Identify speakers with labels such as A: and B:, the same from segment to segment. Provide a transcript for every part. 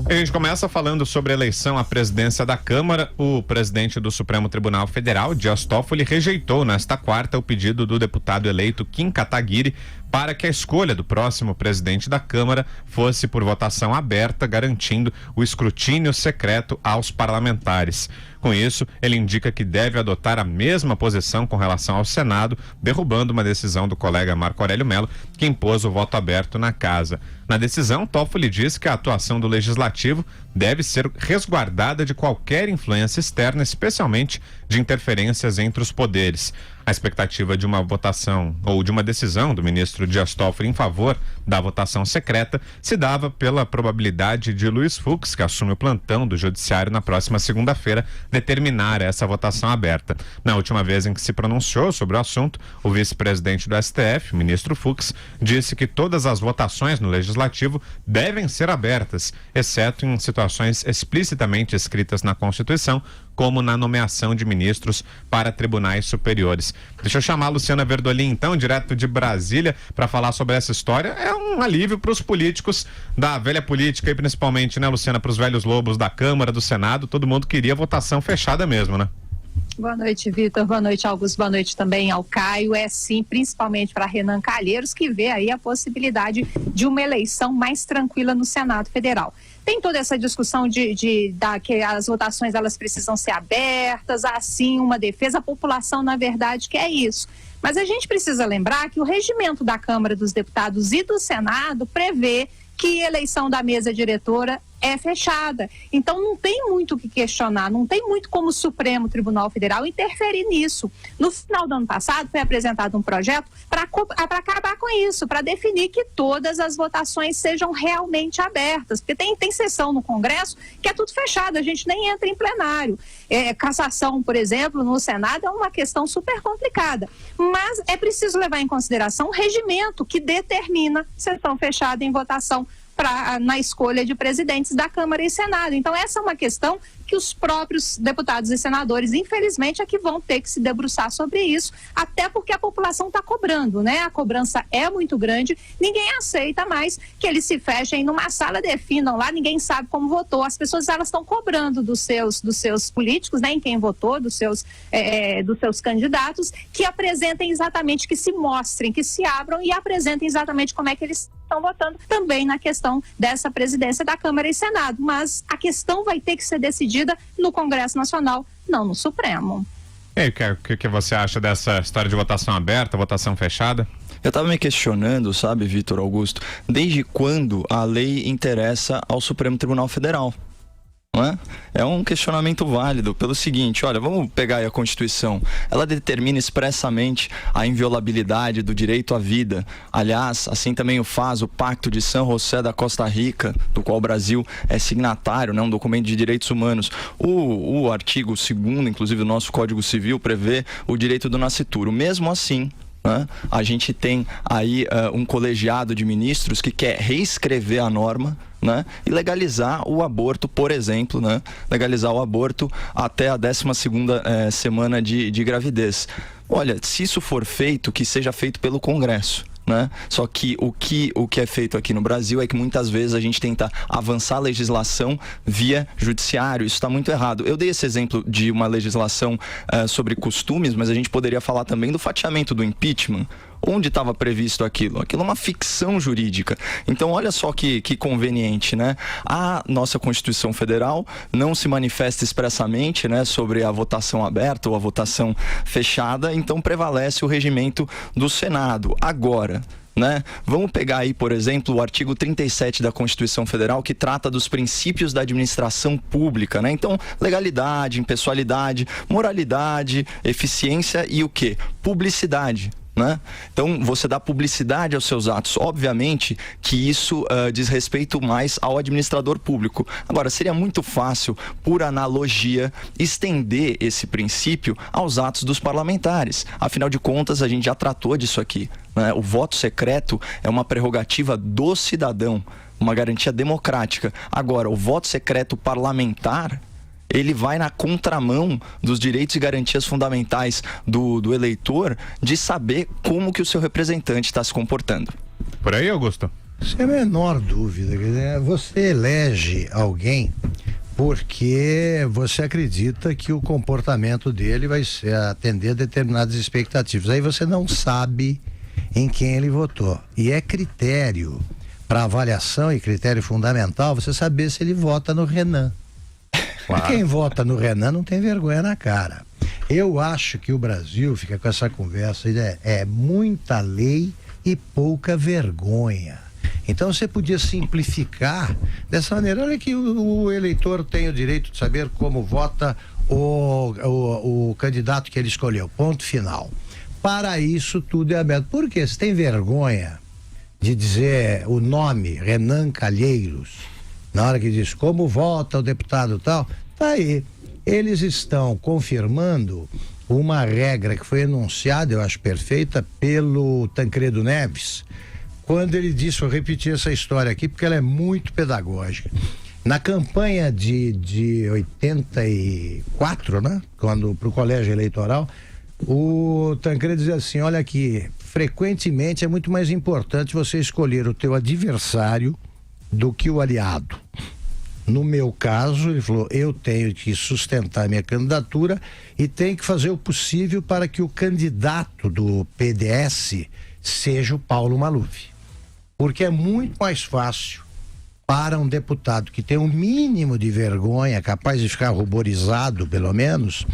A: A gente começa falando sobre a eleição à presidência da Câmara. O presidente do Supremo Tribunal Federal, Dias Toffoli, rejeitou nesta quarta o pedido do deputado eleito Kim Kataguiri para que a escolha do próximo presidente da Câmara fosse por votação aberta, garantindo o escrutínio secreto aos parlamentares. Com isso, ele indica que deve adotar a mesma posição com relação ao Senado, derrubando uma decisão do colega Marco Aurélio Mello, que impôs o voto aberto na casa. Na decisão, Toffoli diz que a atuação do Legislativo deve ser resguardada de qualquer influência externa, especialmente de interferências entre os poderes. A expectativa de uma votação ou de uma decisão do ministro Dias Toffoli em favor da votação secreta se dava pela probabilidade de Luiz Fux, que assume o plantão do Judiciário na próxima segunda-feira, determinar essa votação aberta. Na última vez em que se pronunciou sobre o assunto, o vice-presidente do STF, o ministro Fux, disse que todas as votações no Legislativo devem ser abertas, exceto em situações explicitamente escritas na Constituição, como na nomeação de ministros para tribunais superiores. Deixa eu chamar a Luciana Verdolim, então, direto de Brasília, para falar sobre essa história. É um alívio para os políticos da velha política e principalmente, né, Luciana, para os velhos lobos da Câmara, do Senado. Todo mundo queria votação fechada mesmo, né?
B: Boa noite, Vitor. Boa noite, Augusto. Boa noite também ao Caio. É sim, principalmente para Renan Calheiros, que vê aí a possibilidade de uma eleição mais tranquila no Senado Federal. Tem toda essa discussão que as votações elas precisam ser abertas, assim, uma defesa. A população, na verdade, quer isso. Mas a gente precisa lembrar que o regimento da Câmara dos Deputados e do Senado prevê que a eleição da mesa diretora é fechada. Então não tem muito o que questionar, não tem muito como o Supremo Tribunal Federal interferir nisso. No final do ano passado foi apresentado um projeto para acabar com isso, para definir que todas as votações sejam realmente abertas, porque tem sessão no Congresso que é tudo fechado, a gente nem entra em plenário. Cassação, por exemplo, no Senado é uma questão super complicada, mas é preciso levar em consideração o regimento que determina sessão fechada em votação na escolha de presidentes da Câmara e Senado. Então essa é uma questão que os próprios deputados e senadores, infelizmente, é que vão ter que se debruçar sobre isso, até porque a população está cobrando, né? A cobrança é muito grande, ninguém aceita mais que eles se fechem numa sala, definam lá, ninguém sabe como votou. As pessoas elas estão cobrando dos seus políticos, né? Em quem votou, dos seus candidatos, que apresentem exatamente, que se mostrem, que se abram e apresentem exatamente como é que eles estão votando também na questão dessa presidência da Câmara e Senado. Mas a questão vai ter que ser decidida no Congresso Nacional, não no Supremo.
A: E aí, o que você acha dessa história de votação aberta, votação fechada?
C: Eu estava me questionando, sabe, Vitor Augusto, desde quando a lei interessa ao Supremo Tribunal Federal? Não é? É um questionamento válido pelo seguinte, olha, vamos pegar aí a Constituição, ela determina expressamente a inviolabilidade do direito à vida. Aliás, assim também o faz o Pacto de São José da Costa Rica, do qual o Brasil é signatário, né, um documento de direitos humanos. O artigo 2º, inclusive, do nosso Código Civil, prevê o direito do nascituro. Mesmo assim, a gente tem aí um colegiado de ministros que quer reescrever a norma, né, e legalizar o aborto, por exemplo, né, legalizar o aborto até a 12ª semana de gravidez. Olha, se isso for feito, que seja feito pelo Congresso. Né? Só que o que é feito aqui no Brasil é que muitas vezes a gente tenta avançar a legislação via judiciário. Isso está muito errado. Eu dei esse exemplo de uma legislação sobre costumes, mas a gente poderia falar também do fatiamento do impeachment. Onde estava previsto aquilo? Aquilo é uma ficção jurídica. Então, olha só que conveniente, né? A nossa Constituição Federal não se manifesta expressamente, né, sobre a votação aberta ou a votação fechada, então prevalece o regimento do Senado. Agora, né? Vamos pegar aí, por exemplo, o artigo 37 da Constituição Federal, que trata dos princípios da administração pública, né? Então, legalidade, impessoalidade, moralidade, eficiência e o quê? Publicidade. Né? Então, você dá publicidade aos seus atos. Obviamente que isso diz respeito mais ao administrador público. Agora, seria muito fácil, por analogia, estender esse princípio aos atos dos parlamentares. Afinal de contas, a gente já tratou disso aqui, né? O voto secreto é uma prerrogativa do cidadão, uma garantia democrática. Agora, o voto secreto parlamentar, ele vai na contramão dos direitos e garantias fundamentais do eleitor de saber como que o seu representante está se comportando.
A: Por aí, Augusto?
D: Sem a menor dúvida. Você elege alguém porque você acredita que o comportamento dele vai atender a determinadas expectativas. Aí você não sabe em quem ele votou. E é critério para avaliação e critério fundamental você saber se ele vota no Renan. Claro. Quem vota no Renan não tem vergonha na cara. Eu acho que o Brasil fica com essa conversa, é muita lei e pouca vergonha. Então você podia simplificar dessa maneira. Olha que o eleitor tem o direito de saber como vota o candidato que ele escolheu. Ponto final. Para isso tudo é aberto. Por quê? Você tem vergonha de dizer o nome Renan Calheiros na hora que diz como vota o deputado tal? Tá aí. Eles estão confirmando uma regra que foi enunciada, eu acho perfeita, pelo Tancredo Neves, quando ele disse, vou repetir essa história aqui porque ela é muito pedagógica. Na campanha de 84, né? Quando pro colégio eleitoral, o Tancredo dizia assim, olha aqui, frequentemente é muito mais importante você escolher o teu adversário do que o aliado. No meu caso, ele falou, eu tenho que sustentar minha candidatura e tenho que fazer o possível para que o candidato do PDS seja o Paulo Maluf. Porque é muito mais fácil para um deputado que tem um mínimo de vergonha, capaz de ficar ruborizado, pelo menos,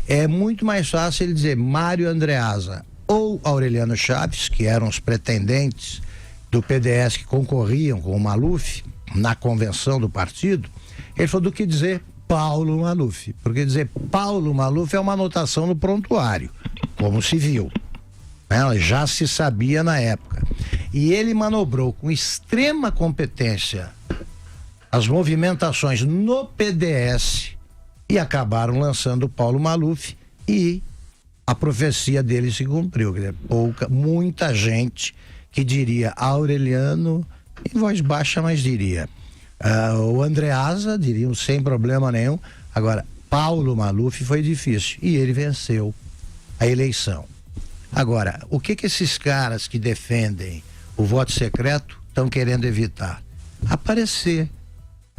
D: é muito mais fácil ele dizer Mário Andreasa ou Aureliano Chaves, que eram os pretendentes do PDS que concorriam com o Maluf na convenção do partido, ele falou do que dizer Paulo Maluf, porque dizer Paulo Maluf é uma anotação no prontuário, como se viu, né? Já se sabia na época. E ele manobrou com extrema competência as movimentações no PDS e acabaram lançando o Paulo Maluf e a profecia dele se cumpriu. Quer dizer, muita gente que diria Aureliano em voz baixa, mas diria o Andreasa, diriam sem problema nenhum. Agora, Paulo Maluf foi difícil e ele venceu a eleição. Agora, o que esses caras que defendem o voto secreto estão querendo evitar? Aparecer,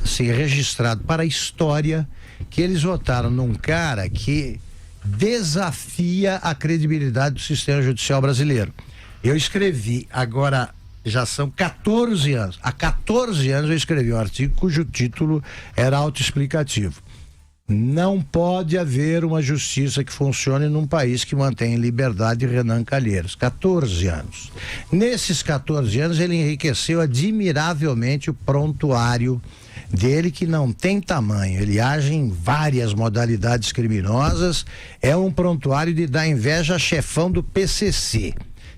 D: assim, registrado para a história que eles votaram num cara que desafia a credibilidade do sistema judicial brasileiro. Eu escrevi, agora já são 14 anos, há 14 anos eu escrevi um artigo cujo título era autoexplicativo. Não pode haver uma justiça que funcione num país que mantém liberdade Renan Calheiros. 14 anos. Nesses 14 anos ele enriqueceu admiravelmente o prontuário dele, que não tem tamanho. Ele age em várias modalidades criminosas. É um prontuário de dar inveja a chefão do PCC.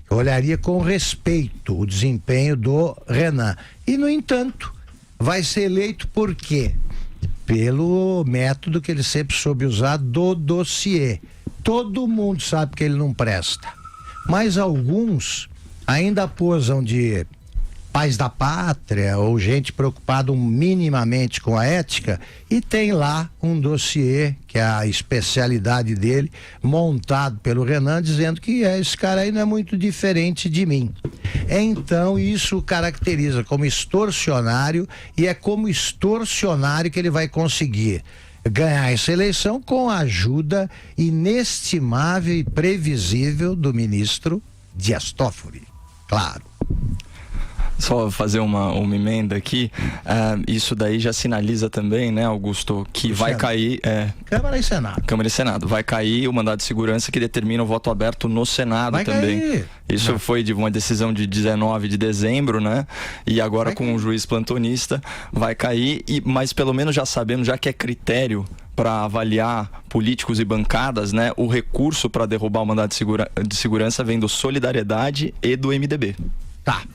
D: Eu olharia com respeito o desempenho do Renan. E, no entanto, vai ser eleito por quê? Pelo método que ele sempre soube usar do dossiê. Todo mundo sabe que ele não presta, mas alguns ainda posam de pais da pátria ou gente preocupada minimamente com a ética e tem lá um dossiê, que é a especialidade dele, montado pelo Renan, dizendo que esse cara aí não é muito diferente de mim. Então isso o caracteriza como extorsionário, e é como extorsionário que ele vai conseguir ganhar essa eleição com a ajuda inestimável e previsível do ministro Dias Toffoli, claro.
C: Só fazer uma emenda aqui, isso daí já sinaliza também, né, Augusto, que vai cair...
D: Câmara e Senado.
C: Câmara e Senado. Vai cair o mandado de segurança que determina o voto aberto no Senado
D: vai
C: também.
D: Cair.
C: Isso foi de uma decisão de 19 de dezembro, né? E agora com o juiz plantonista vai cair, mas pelo menos já sabemos, já que é critério para avaliar políticos e bancadas, né? O recurso para derrubar o mandado de segurança vem do Solidariedade e do MDB.
D: Tá.